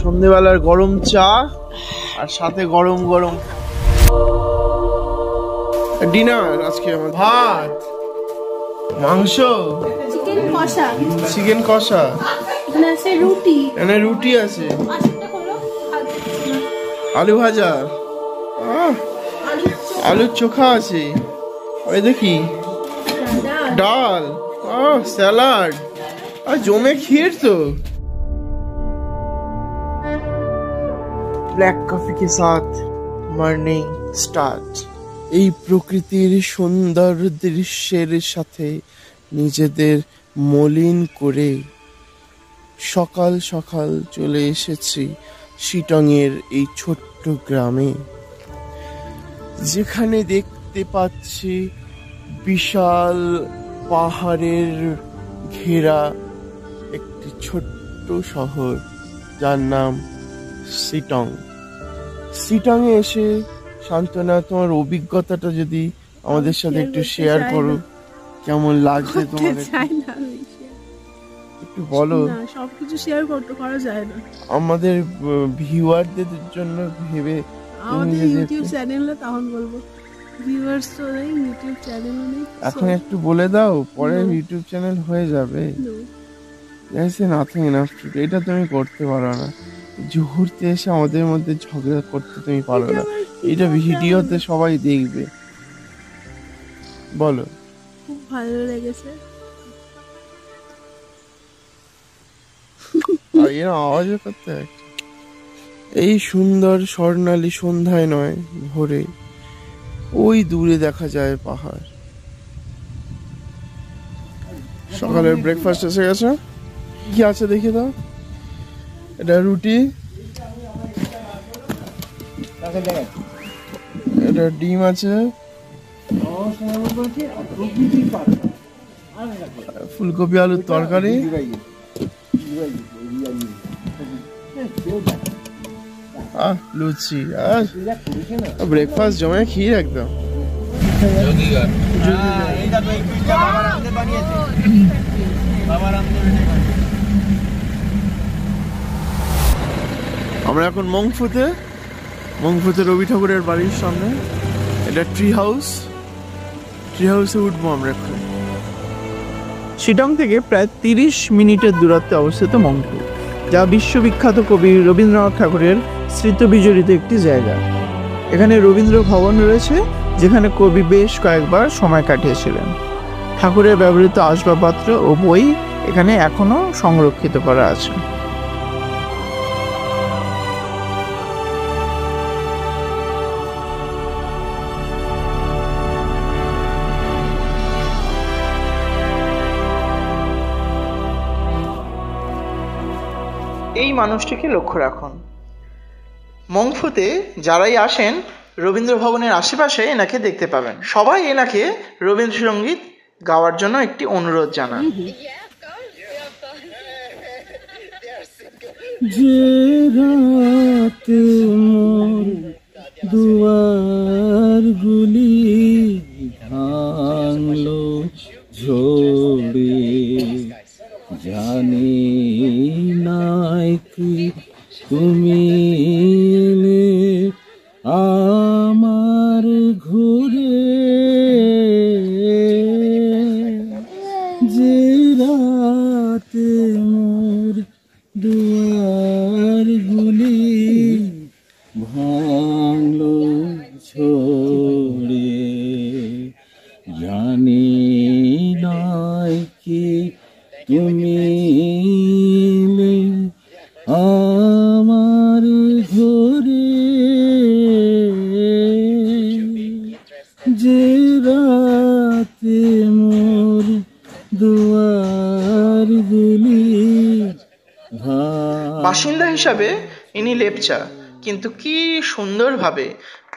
সন্ধ্যেবেলার গরম চা আর সাথে গরম গরম ডিনার। আজকে আমার ভাত, মাংস, চিকেন কষা, রুটি আছে, আলু ভাজা, আলুর চোখা আছে, ওই দেখি ডাল, স্যালাড, আর জমে ক্ষীর তো। ব্ল্যাক কফি কে সাথ মর্নিং স্টার্ট। এই প্রকৃতির সুন্দর দৃশ্যের সাথে নিজেদের মলিন করে সকাল সকাল চলে এসেছি শিটংয়ের এই ছোট্ট গ্রামে, যেখানে দেখতে পাচ্ছি বিশাল পাহাড়ের ঘেরা একটি ছোট্ট শহর যার নাম শিটং। শিটংয়ে এসে শান্তনা, তোমার অভিজ্ঞতাটা যদি আমাদের সাথে একটু শেয়ার করো, কেমন লাগছে তোমার একটু বলো। সবকিছু শেয়ার করা যায় না, আমাদের ভিউয়ারদের জন্য ভেবে আমাদের ইউটিউব চ্যানেলে তখন বলবো, ভিউয়ার্স তো নেই, ইউটিউব চ্যানেলও নেই। এখন একটু বলে দাও, পরে ইউটিউব চ্যানেল হয়ে যাবে। নাথিং এনাফ টু, এটা তুমি করতে পারো না। ঘুরতে এসে আমাদের মধ্যে ঝগড়া করতে তুমি পারো না, এটা ভিডিওতে সবাই দেখবে। বলো। খুব ভালো লেগেছে। আওয়াজ করতে এই সুন্দর স্বর্ণালী সন্ধ্যায় নয়, ভোরে ওই দূরে দেখা যায় পাহাড়। সকালের ব্রেকফাস্ট এসে গেছে, কি আছে দেখে দাও। এটা রুটি, এটা ডিম আছে, ফুলকপি আলুর তরকারি, লুচি, আর ব্রেকফাস্ট জমে ক্ষীর একদম। আমরা এখন মংফুতে রবি ঠাকুরের বাড়ির সামনে। এটা ট্রি হাউসে উঠবো আমরা এখন। শিটং থেকে প্রায় 30 মিনিটের দূরত্বে অবস্থিত মংফু, যা বিশ্ববিখ্যাত কবি রবীন্দ্রনাথ ঠাকুরের স্মৃতিবিজড়িত একটি জায়গা। এখানে রবীন্দ্র ভবন রয়েছে, যেখানে কবি বেশ কয়েকবার সময় কাটিয়েছিলেন। ঠাকুরের ব্যবহৃত আসবাবপত্র ও বই এখানে এখনো সংরক্ষিত করা আছে। এই মানুষটিকে লক্ষ্য রাখুন। মংফুতে যারাই আসেন রবীন্দ্র ভবনের আশেপাশে এনাকে দেখতে পাবেন। সবাই এনাকে রবীন্দ্রসঙ্গীত গাওয়ার জন্য একটি অনুরোধ জানান। যে রাতে মোর দুয়ারগুলি ভাঙলো ঝড়ে, জানি নাই কি তুমি আমার ঘুরে, যে রাতে মোর দুয়ারগুলি ভাঙলো ঝড়ে, জানি নাই কি তুমি আমার ঘরে, যে রাতে মোর দুয়ারগুলি। বাসিন্দা হিসাবে ইনি লেপচা, কিন্তু কি সুন্দরভাবে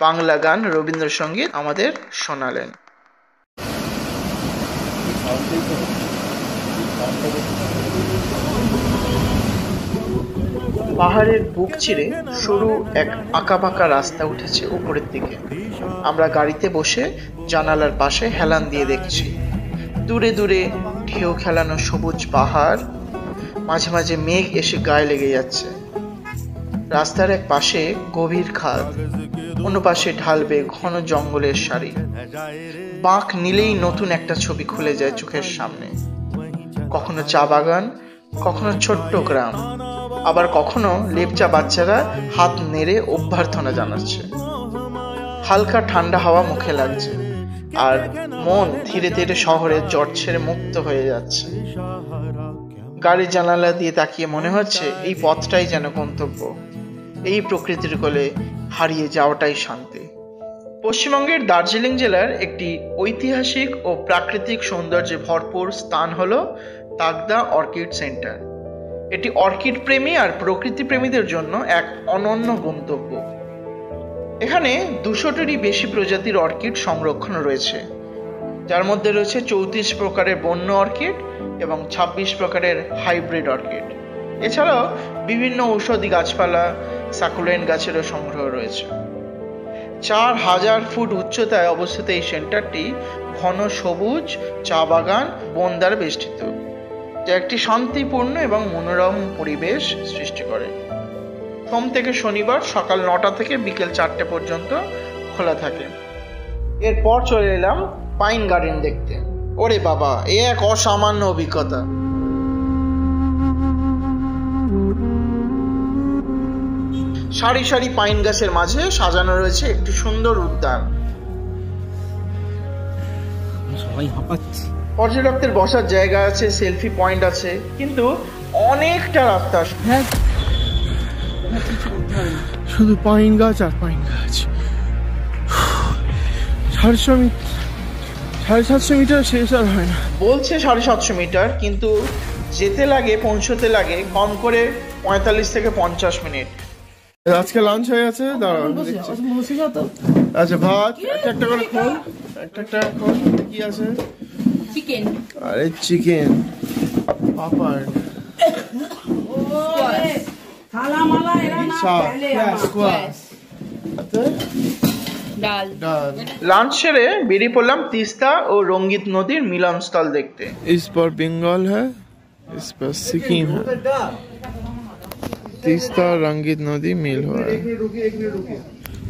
বাংলা গান রবীন্দ্রসঙ্গীত আমাদের শোনালেন। পাহাড়ের বুক চিরে সরু এক আঁকাবাঁকা রাস্তা উঠেছে উপরের দিকে। আমরা গাড়িতে বসে জানালার পাশে হেলান দিয়ে দেখছি। দূরে দূরে ঢেউ খেলানো সবুজ পাহাড়, মাঝে মাঝে মেঘ এসে গায়ে লেগে যাচ্ছে। রাস্তার এক পাশে গভীর খাদ, অন্য পাশে ঢালবে ঘন জঙ্গলের সারি। বাঁক নিলেই নতুন একটা ছবি খুলে যায় চোখের সামনে। কখনো চা বাগান, কখনো ছোট্ট গ্রাম, আবার কখনো লেপচা বাচ্চারা হাত নেড়ে অভ্যর্থনা জানাচ্ছে। হালকা ঠান্ডা হাওয়া মুখে লাগছে, আর মন ধীরে ধীরে শহরের জট ছেড়ে মুক্ত হয়ে যাচ্ছে। গাড়ির জানালা দিয়ে তাকিয়ে মনে হচ্ছে এই পথটাই যেন গন্তব্য, এই প্রকৃতির কোলে হারিয়ে যাওয়াটাই শান্তি। পশ্চিমবঙ্গের দার্জিলিং জেলার একটি ঐতিহাসিক ও প্রাকৃতিক সৌন্দর্যে ভরপুর স্থান হলো তাকদা অর্কিড সেন্টার। এটি অর্কিড প্রেমী আর প্রকৃতি প্রেমীদের জন্য এক অনন্য গন্তব্য। এখানে 200টিরই বেশি প্রজাতির অর্কিড সংরক্ষণ রয়েছে, যার মধ্যে রয়েছে 34 প্রকারের বন্য অর্কিড এবং 26 প্রকারের হাইব্রিড অর্কিড। এছাড়াও বিভিন্ন ঔষধি গাছপালা, সাকুলেন্ট গাছেরও সংগ্রহ রয়েছে। 4000 ফুট উচ্চতায় অবস্থিত এই সেন্টারটি ঘন সবুজ চা বাগান, বন দ্বারা বেষ্টিত, যা একটি শান্তিপূর্ণ এবং মনোরম পরিবেশ সৃষ্টি করে। সোম থেকে শনিবার সকাল 9টা থেকে বিকেল 4টে পর্যন্ত খোলা থাকে। এরপর চলে এলাম পাইন গার্ডেন দেখতে। ওরে বাবা, এ এক অসামান্য অভিজ্ঞতা। সারি সারি পাইন গাছের মাঝে সাজানো রয়েছে একটি সুন্দর উদ্যান। পর্যটকদের বসার জায়গা আছে, সেলফি পয়েন্ট আছে, কিন্তু অনেকটা রাস্তা শুধু পাইন গাছ আর পাইন গাছ। 750 মিটার শেষ আর হয় না। বলছে 750 মিটার, কিন্তু যেতে লাগে, পৌঁছতে লাগে কম করে 45 থেকে 50 মিনিট। আজকে লাঞ্চ হয়ে গেছে, দাঁড়াও আচ্ছা ভাত একটা করে খোল, একটা খোল। কি আছে? চিকেন। আরে চিকেন, পাপড়, লাঞ্চ সেরে বেরিয়ে পড়লাম তিস্তা ও রঙ্গিত নদীর মিলনস্থল দেখতে। इस पर बंगाल है, इस पर सिक्किम है। तीस्ता रंगीत नदी मिल हुआ है।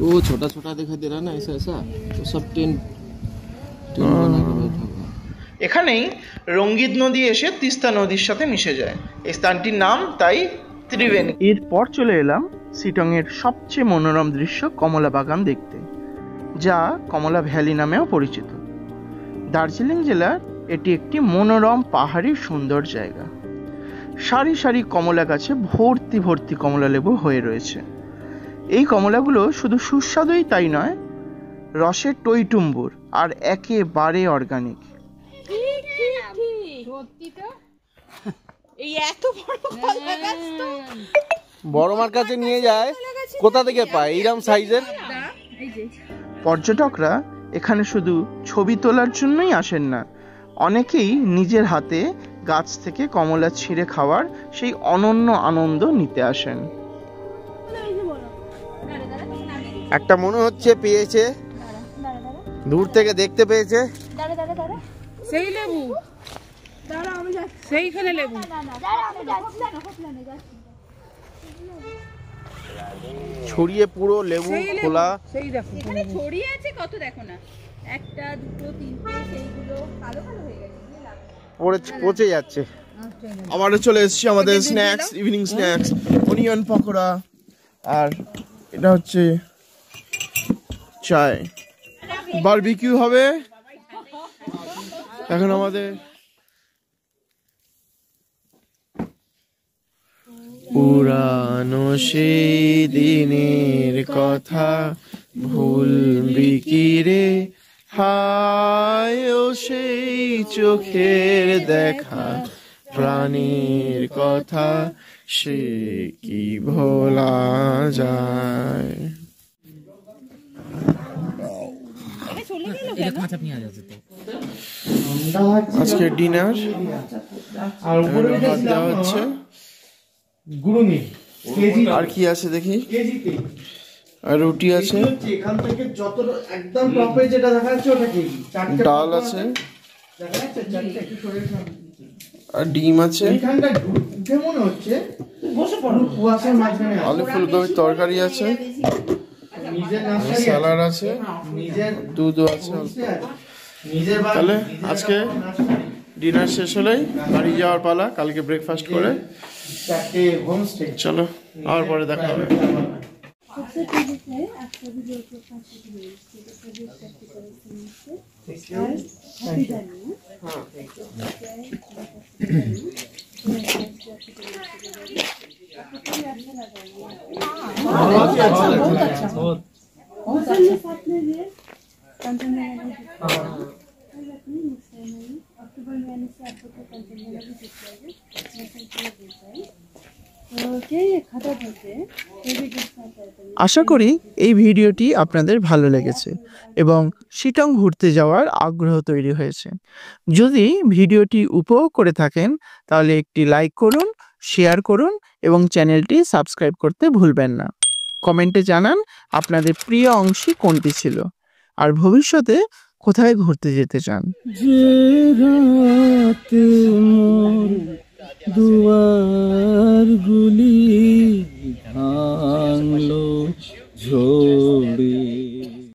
वो छोटा छोटा दिखाई दे रहा है ना, ऐसा ऐसा वो सब टेंट এখানেই রঙ্গিত নদী এসে তিস্তা নদীর সাথে মিশে যায়। এই স্থানটির নাম তাই ত্রিবেণী। এরপর চলে এলাম শিটং এর সবচেয়ে মনোরম দৃশ্য কমলা বাগান দেখতে, যা কমলা ভ্যালি নামেও পরিচিত। দার্জিলিং জেলার এটি একটি মনোরম পাহাড়ি সুন্দর জায়গা। সারি সারি কমলা গাছে ভর্তি ভর্তি কমলা লেবু হয়ে রয়েছে। এই কমলাগুলো শুধু সুস্বাদুই তাই নয়, রসে টইটুম্বুর আর একেবারে অর্গানিক। বড় মার কাছে নিয়ে যায়, কোথা থেকে পায় এইরকম সাইজের? পর্যটকরা এখানে শুধু ছবি তোলার জন্যই আসেন না, অনেকেই নিজের হাতে গাছ থেকে কমলা ছিঁড়ে খাওয়ার সেই অনন্য আনন্দ নিতে আসেন। একটা মনে হচ্ছে পেয়েছে, দূর থেকে দেখতে পেয়েছে। সেই লেবু, সেইখানে লেবু। ছড়িয়ে পুরো লেবু খোলা। সেই দেখো এখানে ছড়িয়ে আছে কত, দেখো না, একটা দুটো তিনটে, সেইগুলো কালো কালো হয়ে গেছে, পচে যাচ্ছে। আবারও চলে এসেছি আমাদের snacks, evening snacks, onion pakora, আর এটা হচ্ছে চায়। বারবিকিউ হবে এখন আমাদের। পুরানো সেই দিনের কথা ভুলবি কি রে, হায় ও সেই চোখের দেখা, প্রাণীর কথা সে কি ভোলা যায়। আজকে ডিনার আর ভাত দেওয়া হচ্ছে। আর কি আছে দেখি, আর রুটি আছে, ডাল আছে, আর ডিম আছে। আলু ফুলকপির তরকারি আছে, স্যালাড আছে, দুধও আছে। তাহলে আজকে ডিনার শেষ হলেই বাড়ি যাওয়ার পালা, কালকে ব্রেকফাস্ট করে। চলো আবার পরে দেখা হবে। আশা করি এই ভিডিওটি আপনাদের ভালো লেগেছে এবং শিটং ঘুরতে যাওয়ার আগ্রহ তৈরি হয়েছে। যদি ভিডিওটি উপভোগ করে থাকেন তাহলে একটি লাইক করুন, শেয়ার করুন এবং চ্যানেলটি সাবস্ক্রাইব করতে ভুলবেন না। কমেন্টে জানান আপনাদের প্রিয় অংশী কোনটি ছিল আর ভবিষ্যতে কোথায় ঘুরতে যেতে চান। দুয়ার গুলি ভাঙলো ঝোল